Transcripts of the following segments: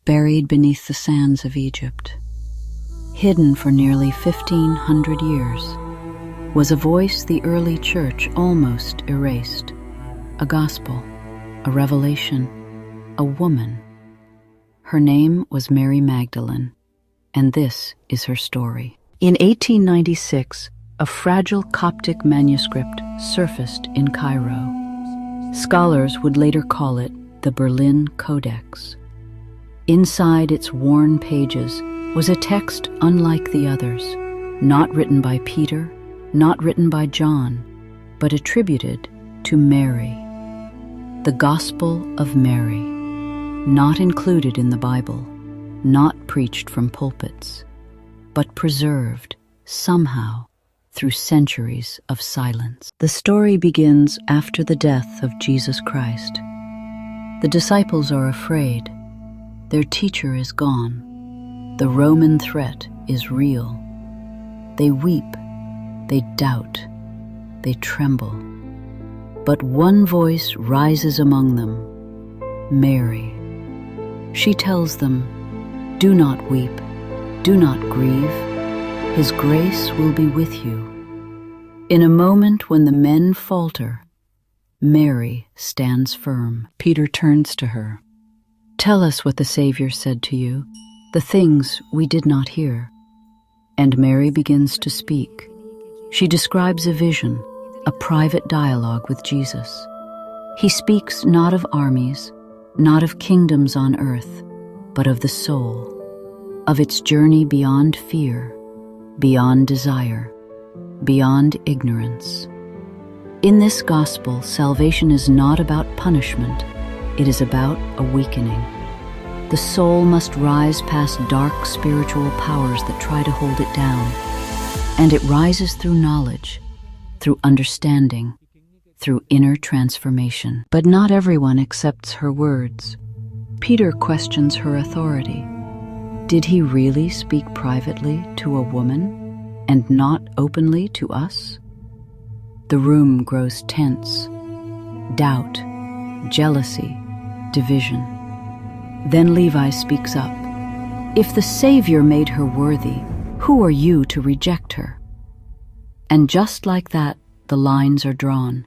buried beneath the sands of Egypt, hidden for nearly 1,500 years, was a voice the early church almost erased. A gospel, a revelation, a woman. Her name was Mary Magdalene, and this is her story. In 1896, a fragile Coptic manuscript surfaced in Cairo. Scholars would later call it the Berlin Codex. Inside its worn pages was a text unlike the others, not written by Peter, not written by John, but attributed to Mary. The Gospel of Mary, not included in the Bible, not preached from pulpits, but preserved somehow through centuries of silence. The story begins after the death of Jesus Christ. The disciples are afraid. Their teacher is gone. The Roman threat is real. They weep, they doubt, they tremble. But one voice rises among them, Mary. She tells them, "Do not weep, do not grieve. His grace will be with you." In a moment when the men falter, Mary stands firm. Peter turns to her. "Tell us what the Savior said to you, the things we did not hear." And Mary begins to speak. She describes a vision, a private dialogue with Jesus. He speaks not of armies, not of kingdoms on earth, but of the soul, of its journey beyond fear, beyond desire, beyond ignorance. In this gospel, salvation is not about punishment, it is about awakening. The soul must rise past dark spiritual powers that try to hold it down, and it rises through knowledge, through understanding, through inner transformation. But not everyone accepts her words. Peter questions her authority. Did he really speak privately to a woman and not openly to us? The room grows tense. Doubt, jealousy, division. Then Levi speaks up. "If the Savior made her worthy, who are you to reject her?" And just like that, the lines are drawn.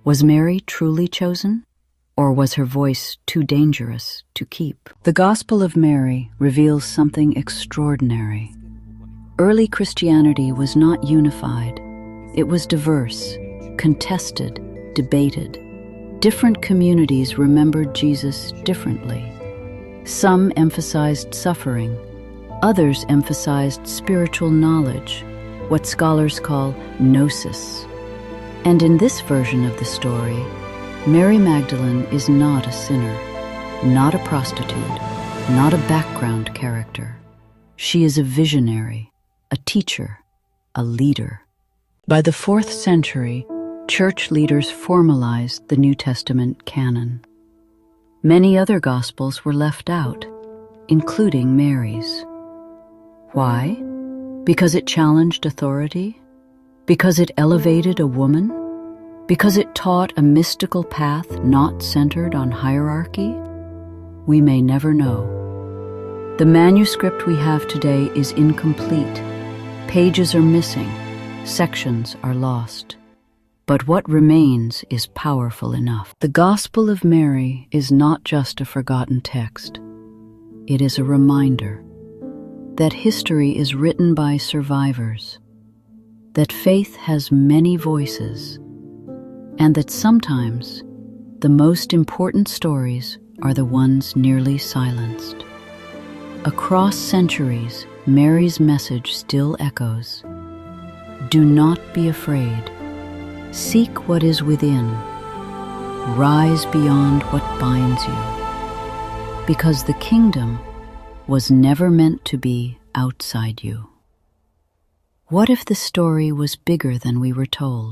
Was Mary truly chosen? Or was her voice too dangerous to keep? The Gospel of Mary reveals something extraordinary. Early Christianity was not unified. It was diverse, contested, debated. Different communities remembered Jesus differently. Some emphasized suffering. Others emphasized spiritual knowledge, what scholars call gnosis. And in this version of the story, Mary Magdalene is not a sinner, not a prostitute, not a background character. She is a visionary, a teacher, a leader. By the 4th century, church leaders formalized the New Testament canon. Many other Gospels were left out, including Mary's. Why? Because it challenged authority? Because it elevated a woman? Because it taught a mystical path not centered on hierarchy? We may never know. The manuscript we have today is incomplete. Pages are missing, sections are lost. But what remains is powerful enough. The Gospel of Mary is not just a forgotten text. It is a reminder that history is written by survivors, that faith has many voices, and that sometimes the most important stories are the ones nearly silenced. Across centuries, Mary's message still echoes. Do not be afraid. Seek what is within. Rise beyond what binds you. Because the kingdom was never meant to be outside you. What if the story was bigger than we were told?